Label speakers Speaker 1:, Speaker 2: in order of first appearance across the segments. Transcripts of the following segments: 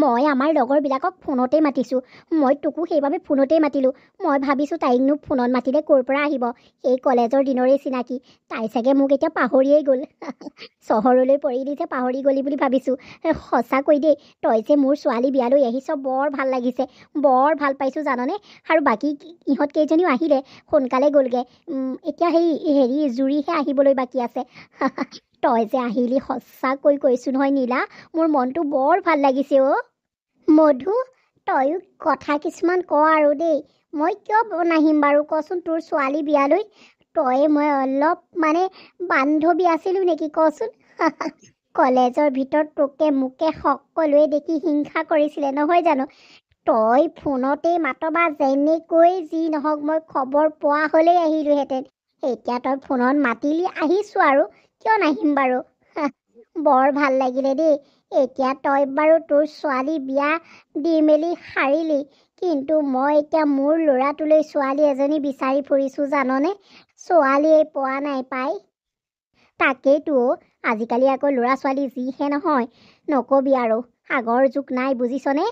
Speaker 1: মই আমাৰ লগৰবিলাকক ফোনতেই মাতিছোঁ। মই তোকো সেইবাবে ফোনতেই মাতিলোঁ। মই ভাবিছোঁ তাইকনো ফোনত মাতিলে ক'ৰ পৰা আহিব, সেই কলেজৰ দিনৰে চিনাকি। তাই চাগে মোক এতিয়া পাহৰিয়েই গ'ল। চহৰলৈ পৰিলি যে পাহৰি গ'লি বুলি ভাবিছোঁ। সঁচাকৈ দেই, তই যে মোৰ ছোৱালী বিয়ালৈ আহিছ, বৰ ভাল লাগিছে, বৰ ভাল পাইছোঁ জাননে। আৰু বাকী ইহঁত কেইজনীও আহিলে, সোনকালে গ'লগৈ। এতিয়া হেৰি জুৰিহে আহিবলৈ বাকী আছে। তই যে আহিলি, সঁচাকৈ কৈছোঁ নহয় নীলা, মোৰ মনটো বৰ ভাল লাগিছে অ'। মধু, তয়ো কথা কিছুমান ক আৰু দেই। মই কিয় নাহিম বাৰু কচোন তোৰ ছোৱালী বিয়ালৈ? মই অলপ বান্ধৱী আছিলোঁ নেকি কচোন? কলেজৰ ভিতৰত তোকে মোকে সকলোৱে দেখি হিংসা কৰিছিলে নহয় জানো? তই ফোনতেই মাতবা, যেনেকৈ যি নহওক মই খবৰ পোৱা হ'লেই আহিলোহেঁতেন। এতিয়া তই ফোনত মাতিলি, আহিছোঁ আৰু, কিয় নাহিম বাৰু? বৰ ভাল লাগিলে দেই। এতিয়া তই বাৰু তোৰ ছোৱালী বিয়া দি মেলি সাৰিলি, কিন্তু মই এতিয়া মোৰ ল'ৰাটোলৈ ছোৱালী এজনী বিচাৰি ফুৰিছোঁ জাননে। ছোৱালীয়ে পোৱা নাই পাই। তাকেইতো, আজিকালি আকৌ ল'ৰা ছোৱালী যিহে নহয়, নকবি আৰু। আগৰ যুগ নাই, বুজিছনে?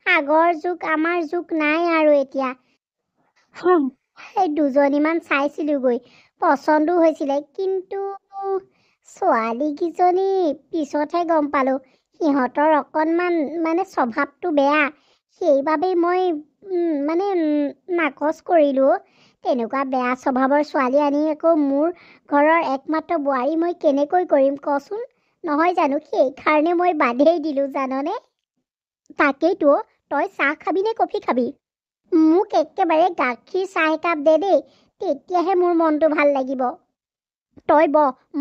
Speaker 1: আগৰ যুগ আমাৰ যুগ নাই আৰু এতিয়া। সেই দুজনীমান চাইছিলোঁগৈ, পচন্দো হৈছিলে, কিন্তু ছোৱালীকেইজনী পিছতহে গম পালোঁ সিহঁতৰ অকণমান স্বভাৱটো বেয়া। সেইবাবেই মই নাকচ কৰিলোঁ। তেনেকুৱা বেয়া স্বভাৱৰ ছোৱালী আনি আকৌ মোৰ ঘৰৰ একমাত্ৰ বোৱাৰী মই কেনেকৈ কৰিম কচোন? নহয় জানো, সেইকাৰণে মই বাদেই দিলোঁ জাননে। তাকেইতো, তই চাহ খাবি নে কফি খাবি? মোক একেবাৰে গাখীৰ চাহ একাপ দে দেই, তেতিয়াহে মোৰ মনটো ভাল লাগিব। তই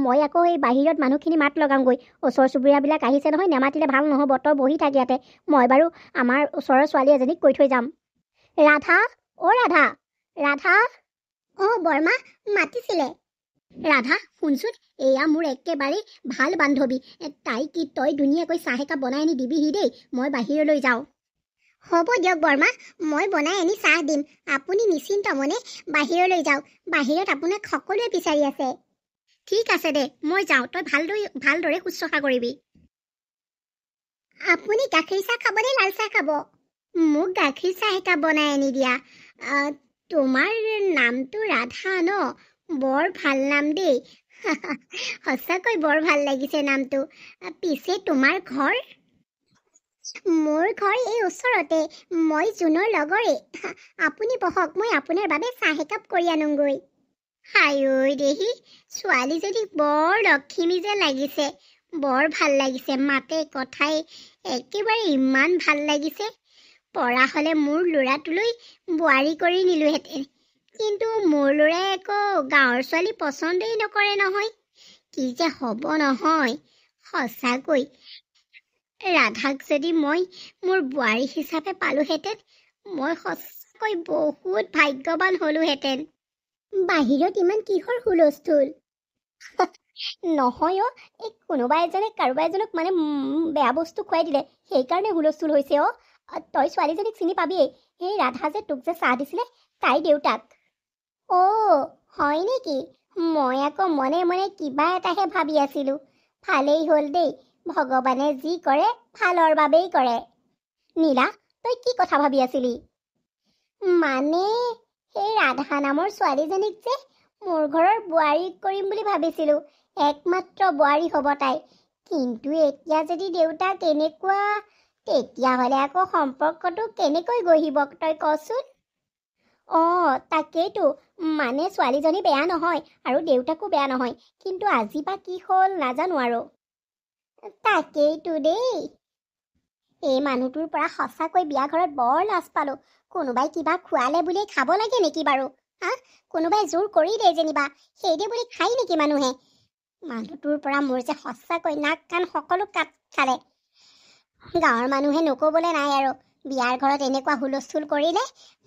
Speaker 1: মই আকৌ এই বাহিৰত মানুহখিনি মাত লগাওঁগৈ। ওচৰ চুবুৰীয়াবিলাক আহিছে নহয়, নেমাতিলে ভাল নহ'ব। তই বহি থাক ইয়াতে, মই বাৰু আমাৰ ওচৰৰ ছোৱালী এজনীক কৈ থৈ যাম। ৰাধা, অ' ৰাধা, ৰাধা। অঁ বৰমা, মাতিছিলে। ৰাধা শুনচোন, এয়া মোৰ একেবাৰে ভাল বান্ধৱী। তাইক তই ধুনীয়াকৈ চাহ একাপ বনাই আনি দিবিহি দেই, মই বাহিৰলৈ যাওঁ। হ'ব দিয়ক বৰমা, মই বনাই আনি চাহ দিম। আপুনি নিশ্চিন্ত মনে বাহিৰলৈ যাওক, বাহিৰত আপোনাক সকলোৱে বিচাৰি আছে। ঠিক আছে দে, মই যাওঁ, তই ভালদৰে শুশ্ৰূষা কৰিবি। আপুনি গাখীৰ চাহ খাব নে লাল চাহ খাব? মোক গাখীৰ চাহ একাপ বনাই আনি দিয়া। তোমাৰ নামটো ৰাধা ন? বৰ ভাল নাম দেই। সঁচাকৈ বৰ ভাল লাগিছে নামটো। পিছে তোমাৰ ঘৰ? মোৰ ঘৰ এই ওচৰতে, মই জুনৰ লগৰে। আপুনি বহক, মই আপোনাৰ বাবে চাহ একাপ কৰি আনোগৈ। হাই দেহি, ছোৱালীজনী বৰ লক্ষিমী যেন লাগিছে। বৰ ভাল লাগিছে, মাতে কথাই একেবাৰে ইমান ভাল লাগিছে। পৰা হ'লে মোৰ ল'ৰাটোলৈ বোৱাৰী কৰি নিলোহেঁতেন, কিন্তু মোৰ ল'ৰাই আকৌ গাঁৱৰ ছোৱালী পচন্দেই নকৰে নহয়। কি যে হ'ব নহয়, সঁচাকৈ। ৰাধাক যদি মই মোৰ বোৱাৰী হিচাপে পালোহেঁতেন, মই সঁচাকৈ বহুত ভাগ্যৱান হ'লোহেঁতেন। বাহিৰত ইমান কিহৰ হুলস্থুল? নহয় অ', এই কোনোবা এজনে কাৰোবা এজনক বেয়া বস্তু খুৱাই দিলে, সেইকাৰণে হুলস্থুল হৈছে অ'। তই ছোৱালীজনীক চিনি পাবিয়েই, সেই ৰাধা যে তোক যে চাহ দিছিলে, তাই দেউতাক। অ' হয় নেকি? মই আকৌ মনে মনে কিবা এটাহে ভাবি আছিলোঁ। ভালেই হ'ল দেই, ভগৱানে যি কৰে ভালৰ বাবেই কৰে। নীলা, তই কি কথা ভাবি আছিলি? সেই ৰাধা নামৰ ছোৱালীজনীক যে মোৰ ঘৰৰ বোৱাৰী কৰিম বুলি ভাবিছিলোঁ। একমাত্ৰ বোৱাৰী হ'ব তাই। কিন্তু এতিয়া যদি দেউতাক এনেকুৱা, তেতিয়াহ'লে আকৌ সম্পৰ্কটো কেনেকৈ গঢ়িব তই কচোন? অঁ তাকেইতো, ছোৱালীজনী বেয়া নহয় আৰু দেউতাকো বেয়া নহয়, কিন্তু আজি বা কি হ'ল নাজানো আৰু। তাকেইতো দেই, এই মানুহটোৰ পৰা সঁচাকৈ বিয়া ঘৰত বৰ লাজ পালোঁ। কোনোবাই কিবা খোৱালে বুলি খাব লাগে নেকি বাৰু? কোনোবাই জোৰ কৰি দিয়ে যেনিবা, সেইদে বুলি খাই নেকি মানুহে? মানুহটোৰ পৰা মোৰ যে সঁচাকৈ নাক কাণ সকলো কাট খালে। গাঁৱৰ মানুহে নক'বলৈ নাই আৰু, বিয়াৰ ঘৰত এনেকুৱা হুলস্থুল কৰিলে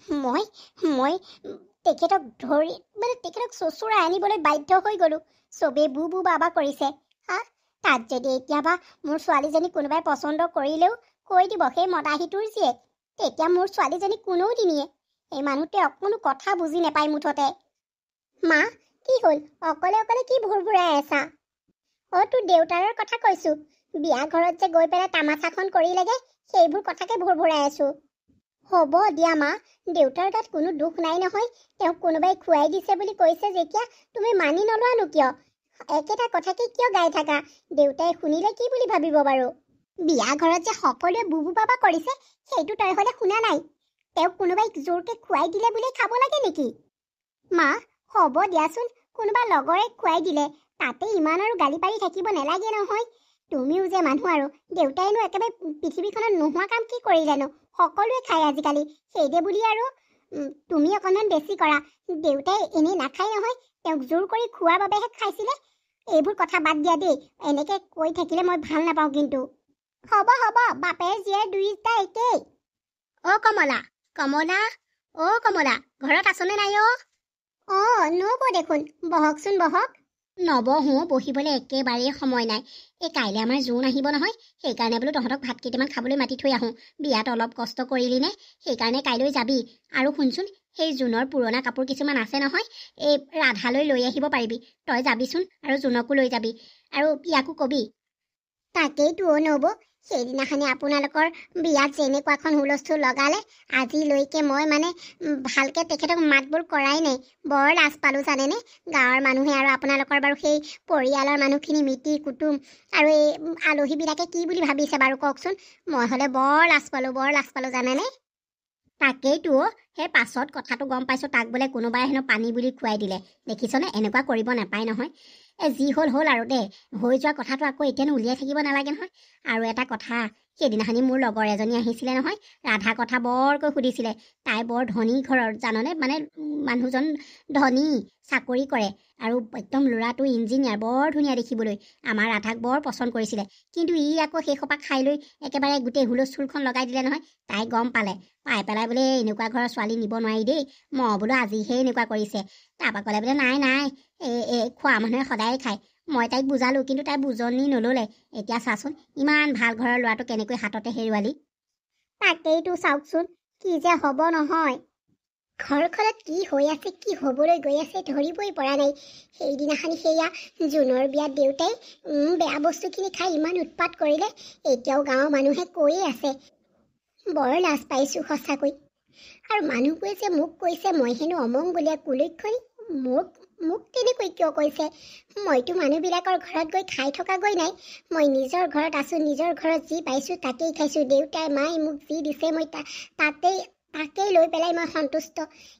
Speaker 1: মই তেখেতক তেখেতক চচুৰাই আনিবলৈ বাধ্য হৈ গ'লোঁ। চবেই বু বু বাবা কৰিছে। তাত যদি এতিয়াবা মোৰ ছোৱালীজনী কোনোবাই পচন্দ কৰিলেও কৈ দিব সেই মদাহীটোৰ জীয়েক, তেতিয়া মোৰ ছোৱালীজনীক কোনেও নিনিয়ে। এই মানুহটোৱে অকণো কথা বুজি নাপায় মুঠতে। মা, কি হ'ল? অকলে অকলে কি ভুৰভুৰাই আছা? তোৰ দেউতাৰৰ কথা কৈছোঁ। বিয়া ঘৰত যে গৈ পেলাই তামাচাখন কৰিলেগে সেইবোৰ কথাকে ভুৰভুৰাই আছো। হ'ব দিয়া মা, দেউতাৰ গাত কোনো দুখ নাই নহয়। তেওঁক কোনোবাই খুৱাই দিছে বুলি কৈছে যেতিয়া তুমি মানি নলোৱানো কিয়? একেটা কথাকে কিয় গাই থাকা? দেউতাই শুনিলে কি বুলি ভাবিব বাৰু? বিয়া ঘৰত যে সকলোৱে বুবু বাবা কৰিছে সেইটো তই হলে শুনা নাই? তেওঁক কোনোবাই জোৰকে খুৱাই দিলে বুলি খাব লাগে নেকি? মা হ'ব দিয়াচোন, কোনোবা লগৰে খুৱাই দিলে, তাতে ইমান আৰু গালি পাৰি থাকিব নালাগে নহয়। তুমিও যে মানুহ আৰু, দেউতাইনো একেবাৰে পৃথিৱীখনত নোহোৱা কাম কি কৰিলেনো? সকলোৱে খায় আজিকালি, সেইদে বুলি আৰু তুমি অকণমান বেছি কৰা। দেউতাই এনেই নাখায় নহয়, তেওঁক জোৰ কৰি খোৱাৰ বাবেহে খাইছিলে। এইবোৰ কথা বাদ দিয়া দেই, এনেকে কৈ থাকিলে মই ভাল নাপাওঁ কিন্তু। হ'ব হ'ব, বাপেৰ জীয়াই দুইটা একেই। অ কমলা, কমলা, অ কমলা, ঘৰত আছনে নাই অ? নব দেখোন, বহকচোন বহক। নবহো, বহিবলৈ একেবাৰেই সময় নাই। এই কাইলৈ আমাৰ জোন আহিব নহয়, সেইকাৰণে বোলো তহঁতক ভাত কেইটামান খাবলৈ মাতি থৈ আহোঁ। বিয়াত অলপ কষ্ট কৰিলি নে, সেইকাৰণে কাইলৈ যাবি। আৰু শুনচোন, সেই জোনৰ পুৰণা কাপোৰ কিছুমান আছে নহয়, এই ৰাধালৈ লৈ আহিব পাৰিবি। তই যাবিচোন আৰু জোনকো লৈ যাবি, আৰু ইয়াকো কবি। তাকেইতো নব, সেইদিনাখনি আপোনালোকৰ বিয়াত যেনেকুৱাখন হুলস্থুল লগালে, আজিলৈকে মই ভালকে তেখেতক মাতবোৰ কৰাই নাই। বৰ লাজ পালোঁ জানেনে? গাঁৱৰ মানুহে আৰু আপোনালোকৰ বাৰু সেই পৰিয়ালৰ মানুহখিনি মিতিৰ কুটুম আৰু এই আলহীবিলাকে কি বুলি ভাবিছে বাৰু কওকচোন? মই হ'লে বৰ লাজ পালোঁ জানেনে? তাকেইতো, সেই পাছত কথাটো গম পাইছোঁ, তাক বোলে কোনোবাই হেনো পানী বুলি খুৱাই দিলে। দেখিছনে, এনেকুৱা কৰিব নাপায় নহয়। যি হ'ল আৰু দে, হৈ যোৱা কথাটো আকৌ এতিয়ানো উলিয়াই থাকিব নালাগে নহয়। আৰু এটা কথা, সেইদিনাখনি মোৰ লগৰ এজনী আহিছিলে নহয়, ৰাধা কথা বৰকৈ সুধিছিলে। তাই বৰ ধনী ঘৰৰ জাননে, মানুহজন ধনী, চাকৰি কৰে, আৰু একদম ল'ৰাটো ইঞ্জিনিয়াৰ, বৰ ধুনীয়া দেখিবলৈ। আমাৰ ৰাধাক বৰ পচন্দ কৰিছিলে, কিন্তু ই আকৌ সেই সোপা খাই লৈ একেবাৰে গোটেই হুলস্থুলখন লগাই দিলে নহয়। তাই গম পালে, পাই পেলাই বোলে এনেকুৱা ঘৰৰ ছোৱালী নিব নোৱাৰি দেই। মই বোলো আজিহে এনেকুৱা কৰিছে। তাৰপৰা ক'লে বোলে নাই, খোৱা মানুহে সদায় খায়। মই তাইক বুজালোঁ, কিন্তু তাই বুজনি নল'লে। এতিয়া চাচোন, ইমান ভাল ঘৰৰ ল'ৰাটো কেনেকৈ হাততে হেৰুৱালি। তাকেইতো চাওকচোন, কি যে হ'ব নহয়। ঘৰখনত কি হৈ আছে, কি হ'বলৈ গৈ আছে ধৰিবই পৰা নাই। সেইদিনাখনি সেয়া জোনৰ বিয়াত দেউতাই বেয়া বস্তুখিনি খাই ইমান উৎপাত কৰিলে, এতিয়াও গাঁৱৰ মানুহে কৈয়ে আছে। বৰ লাজ পাইছোঁ সঁচাকৈ। আৰু মানুহবোৰে যে মোক কৈছে মই হেনো অমংগলীয়া কুলক্ষণী। মোক তেনেকৈ কিয় কৈছে? মইতো মানুহবিলাকৰ ঘৰত গৈ খাই থকাগৈ নাই। মই নিজৰ ঘৰত আছোঁ, নিজৰ ঘৰত যি পাইছোঁ তাকেই খাইছোঁ। দেউতাই মায়ে মোক যি দিছে মই তাকেই লৈ পেলাই মই সন্তুষ্ট।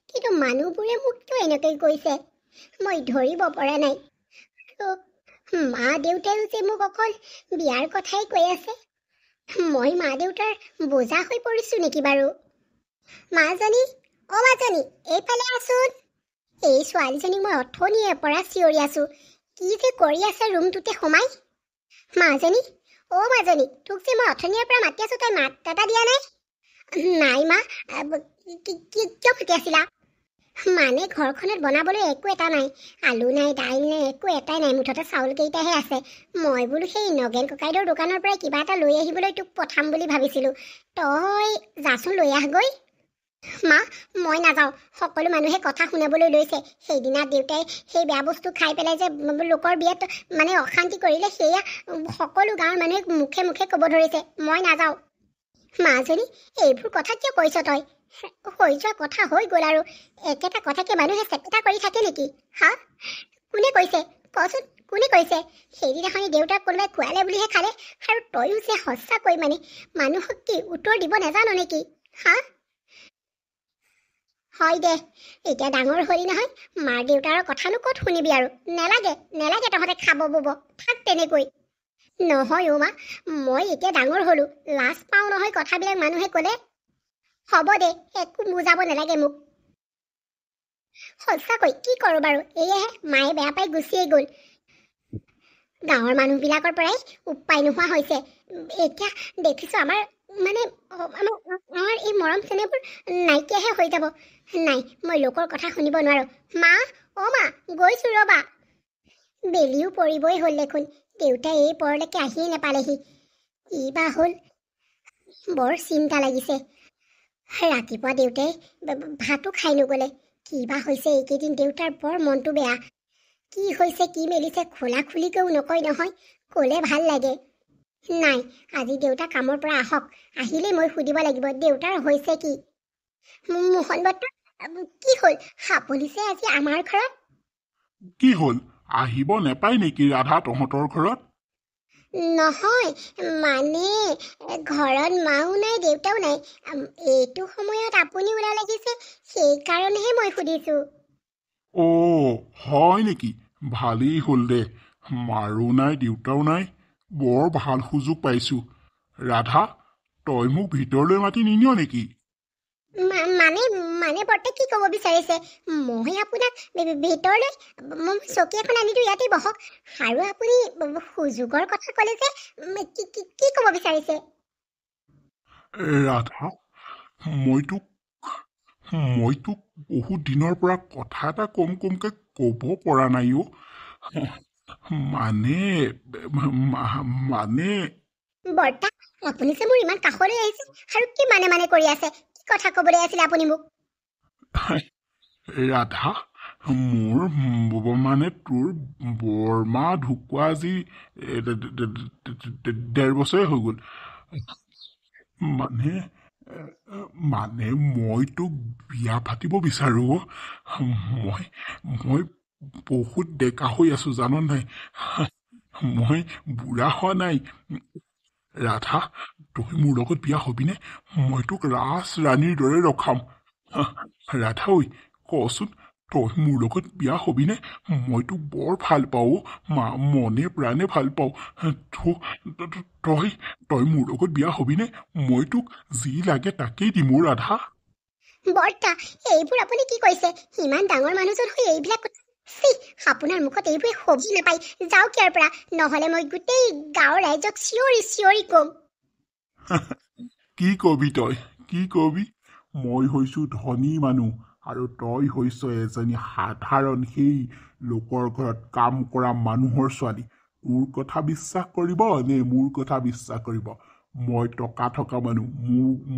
Speaker 1: কিন্তু মানুহবোৰে মোক কিয় এনেকৈ কৈছে মই ধৰিব পৰা নাই। মা দেউতাইও যে মোক অকল বিয়াৰ কথাই কৈ আছে। মই মা দেউতাৰ বোজা হৈ পৰিছোঁ নেকি বাৰু? মাজনী, অ মাজনী, এইফালে আছোন। এই ছোৱালীজনীক মই অথনিৰে পৰা চিঞৰি আছোঁ, কি যে কৰি আছে ৰুমটোতে সোমাই। মাজনী, অ মাজনী, তোক যে মই অথনিৰে পৰা মাতি আছোঁ, তই মাত এটা দিয়া নাই। নাই মা, কিয় মাতি আছিলা? ঘৰখনত বনাবলৈ একো এটা নাই, আলু নাই, দাইল নাই, একো এটাই নাই, মুঠতে চাউলকেইটাহে আছে। মই বোলো সেই নগেন ককাইদেউৰ দোকানৰ পৰা কিবা এটা লৈ আহিবলৈ তোক পঠাম বুলি ভাবিছিলোঁ। তই যাচোন লৈ আহগৈ। মা, মই নাযাওঁ। সকলো মানুহে কথা শুনাবলৈ লৈছে। সেইদিনা দেউতাই সেই বেয়া বস্তু খাই পেলাই যে লোকৰ বিয়াত অশান্তি কৰিলে, সেয়া সকলো গাঁৱৰ মানুহে মুখে মুখে ক'ব ধৰিছে। মই নাযাওঁ। মাজনী, এইবোৰ কথা কিয় কৈছ তই? হৈ যোৱা কথা হৈ গ'ল, আৰু একেটা কথাকে মানুহে চেপেটা কৰি থাকে নেকি? হা, কোনে কৈছে কচোন, কোনে কৈছে? সেইদিনাখনি দেউতাক কোনোবাই খোৱালে বুলিহে খালে, আৰু তয়ো যে সঁচাকৈ মানুহক কি উত্তৰ দিব নাজানো নেকি? হা, হয় দে, এতিয়া ডাঙৰ হলি নহয়, মাৰ দেউতাৰ কথানো ক'ত শুনিবি আৰু। নেলাগে তহঁতে খাব বব, থাক তেনেকৈ। নহয় অ' মা, মই এতিয়া ডাঙৰ হলোঁ, লাজ পাওঁ নহয় কথাবিলাক মানুহে ক'লে। হ'ব দে, একো বুজাব নালাগে মোক। সঁচাকৈ কি কৰোঁ বাৰু? এয়েহে মায়ে বেয়া পাই গুচিয়ে গ'ল। গাঁৱৰ মানুহবিলাকৰ পৰাই উপায় নোহোৱা হৈছে। এতিয়া দেখিছোঁ আমাৰ এই মৰম চেনেহবোৰ নাইকিয়াহে হৈ যাব। নাই, মই লোকৰ কথা শুনিব নোৱাৰোঁ। মা, অ' মা, গৈছোঁ ৰ'বা। বেলিও পৰিবই হ'ল দেখোন, দেউতাই এই পৰলৈকে আহিয়ে নাপালেহি। কি বা হ'ল, বৰ চিন্তা লাগিছে। ৰাতিপুৱা দেউতাই ভাতো খাই নগ'লে। কি বা হৈছে এইকেইদিন, দেউতাৰ বৰ মনটো বেয়া। কি হৈছে কি মেলিছে খোলা খুলিকৈও নকয় নহয়, ক'লে ভাল লাগে। নাই, আজি দেউতা কামৰ পৰা আহক, আহিলেই মই সুধিব লাগিব দেউতাৰ হৈছে কি। মোহন বৰ্তা, কি হ'ল? সাপলিছে আজি আমাৰ ঘৰত?
Speaker 2: কি হ'ল? আহিব নেপায় নেকি ৰাধা তহঁতৰ ঘৰত?
Speaker 1: নহয়, মানে ঘৰত মাও নাই দেউতাও নাই। এইটো সময়ত আপুনি ওলাই লাগিছে, সেইকাৰণেহে মই সুধিছো।
Speaker 2: হয় নেকি? ভালেই হ'ল দে, মাৰো নাই দেউতাও নাই, বৰ ভাল সুযোগ পাইছো। ৰাধা, তই মোক ভিতৰলৈ মাতি নিনিয় নেকি?
Speaker 1: মানে মানে বৰ্তা কি ক'ব বিচাৰিছে? মই আপোনাক ভিতৰলৈ চকী এখন আনি দিওঁ, ইয়াতে বহক। আৰু আপুনি সুযোগৰ কথা ক'লে যে, কি ক'ব বিচাৰিছে?
Speaker 2: ৰাধা, মই তোক বহুত দিনৰ পৰা কথা এটা কমকৈ ক'ব পৰা নাই অ'। মানে
Speaker 1: বৰ্তা, আপুনি যে মোৰ ইমান কাষলৈ আহিছে আৰু কি মানে কৰি আছে? কি কথা ক'বলৈ আছিলে আপুনি মোক?
Speaker 2: ৰাধা, মোৰ মানে তোৰ বৰমা ঢুকুৱা আজি 1.5 বছৰে হৈ গ'ল। মানে মই তোক বিয়া পাতিব বিচাৰো। মই বহুত ডেকা হৈ আছো, জান নাই? মই বুঢ়া হোৱা নাই। ৰাধা, তই মোৰ লগত বিয়া হবিনে? মই তোক ৰাজ ৰাণীৰ দৰে ৰখাম। ৰাধা ঐ, কচোন, তই মোৰ লগত বিয়া হবিনে? মই তোক বৰ ভাল পাওঁ, মনে প্ৰাণে ভাল পাওঁ। তই মোৰ লগত বিয়া হবিনে? মই তোক যি লাগে তাকেই দিম, ৰাধা।
Speaker 1: বৰ্তা, এইবোৰ আপুনি কি কৈছে? ইমান ডাঙৰ মানুহজন হৈ এইবিলাক কথা, আপোনাৰ মুখত এইবোৰে শোভি নাপায়। যাওক ইয়াৰ পৰা, নহ'লে মই গোটেই গাঁৱৰ ৰাইজক চিঞৰি ক'ম।
Speaker 2: কি কবি তই? কি কবি? মই হৈছো ধনী মানুহ আৰু তই হৈছ এজনী সাধাৰণ সেই লোকৰ ঘৰত কাম কৰা মানুহৰ ছোৱালী। তোৰ কথা বিশ্বাস কৰিব নে মোৰ কথা বিশ্বাস কৰিব? মই টকা থকা মানুহ,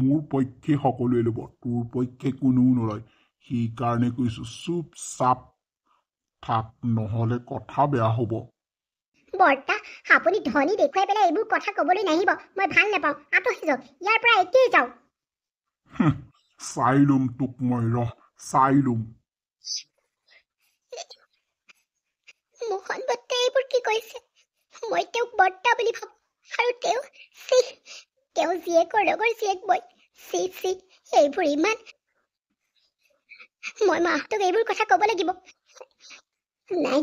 Speaker 2: মোৰ পক্ষে সকলোৱে ল'ব, তোৰ পক্ষে কোনেও নলয়। সেইকাৰণে কৈছো চুপচাপ থাক, নহ'লে কথা বেয়া হ'ব।
Speaker 1: বৰ্তা, আপুনি ধনী দেখুৱাই পেলাই এইবোৰ কথা ক'বলৈ নাহিব, মই ভাল নাপাওঁ। আঁতৰি যাওক ইয়াৰ পৰা, এতিয়াই যাওক।
Speaker 2: চাই লম তোক মই, চাই লম।
Speaker 1: মোহন বৰ্তাই এইবোৰ কি কৈছে? মই তেওঁক বৰ্তা বুলি ভাবো, আৰু তেওঁ জীয়েকৰ লগৰ জীয়েক মই। এইবোৰ ইমান, মই মাহঁতক এইবোৰ কথা ক'ব লাগিব। নাই,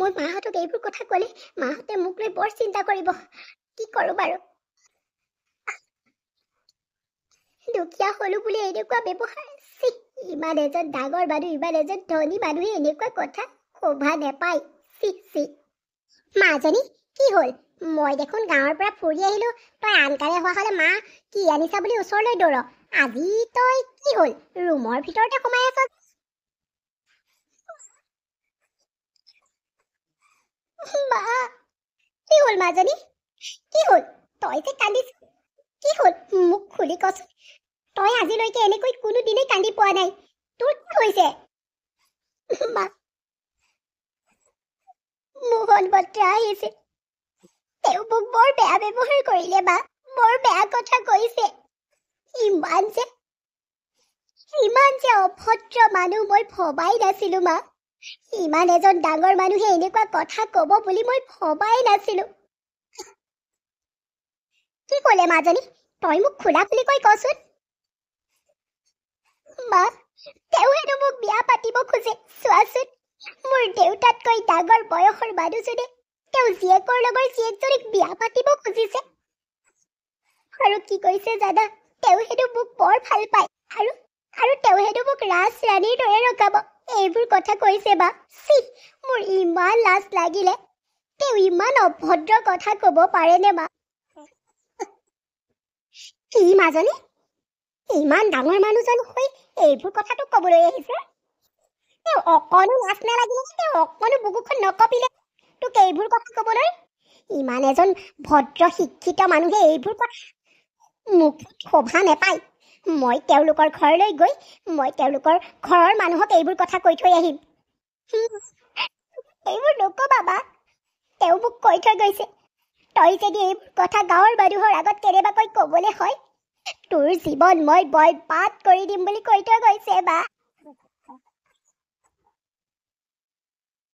Speaker 1: মই মাহঁতক এইবোৰ কথা ক'লে মাহঁতে মোক লৈ বৰ চিন্তা কৰিব। কি কৰোঁ বাৰু? দুখীয়া হলো বুলি এনেকুৱা ব্যৱহাৰ, ইমান এজন ডাঙৰ মানুহ, ইমান এজন ধনী মানুহে এনেকুৱা কথা শোভা নেপায়। মাজনী, কি হ'ল? মই দেখোন গাঁৱৰ পৰা ফুৰি আহিলো, তই আনকালে হোৱা হ'লে মা কি আনিছা বুলি ওচৰলৈ দৌৰ। আজি তই কি হ'ল? ৰুমৰ ভিতৰতে সোমাই আছ। মা, কি হ'ল মাজনী? কি হ'ল? তই যে কান্দিছ, কি হ'ল? মোক খুলি কচোন। তই আজিলৈকে এনেকৈ কোনোদিনেই কান্দি পোৱা নাই, তোৰ কি হৈছে? মা, মোহন বৰ্তা আহিছে, তেওঁ মোক বৰ বেয়া ব্যৱহাৰ কৰিলে। মা, বৰ বেয়া কথা কৈছে। ইমান যে অভদ্ৰ মানুহ মই ভবাই নাছিলো। মা, ইমান এজন ডাঙৰ মানুহে এনেকুৱা কথা ক'ব বুলি মই ভবাই নাছিলো। কি ক'লে মাজনী? তই মোক খোলা খুলি কৈ কচোন। মা, তেওঁ হেনো মোক বিয়া পাতিব খোজে। চোৱাচোন, মোৰ দেউতাতকৈ ডাঙৰ বয়সৰ মানুহজনে তেওঁ জীয়েকৰ লগৰ জীয়েকজনীক বিয়া পাতিব খুজিছে। আৰু কি কৈছে জানা? তেওঁ হেনো মোক বৰ ভাল পায়, আৰু তেওঁ হেনো মোক ৰাজ ৰাণীৰ দৰে ৰখাব। এইবোৰ কথা কৈছে। মা, মোৰ ইমান লাজ লাগিলে। তেওঁ ইমান অভদ্ৰ কথা ক'ব পাৰেনে? মা, কি মাজনী, ইমান ডাঙৰ মানুহজন হৈ এইবোৰ কথাটো ক'বলৈ আহিছে? তেওঁ অকণো লাজ নালাগিলে? তেওঁ অকণো বুকুখন নকঁপিলে তোক এইবোৰ কথা ক'বলৈ? ইমান এজন ভদ্ৰ শিক্ষিত মানুহে এইবোৰ কথা মোক শোভা নেপায়। মই তেওঁলোকৰ ঘৰলৈ গৈ মই তেওঁলোকৰ ঘৰৰ মানুহক এইবোৰ কথা কৈ থৈ আহিম। এইবোৰ নক'বা মা, তেওঁ মোক কৈ থৈ গৈছে তই যদি এইবোৰ কথা গাঁৱৰ মানুহৰ আগত কেনেবাকৈ ক'বলৈ হয় তোৰ জীৱন মই বৰবাদ কৰি দিম বুলি কৈ থৈ গৈছে বা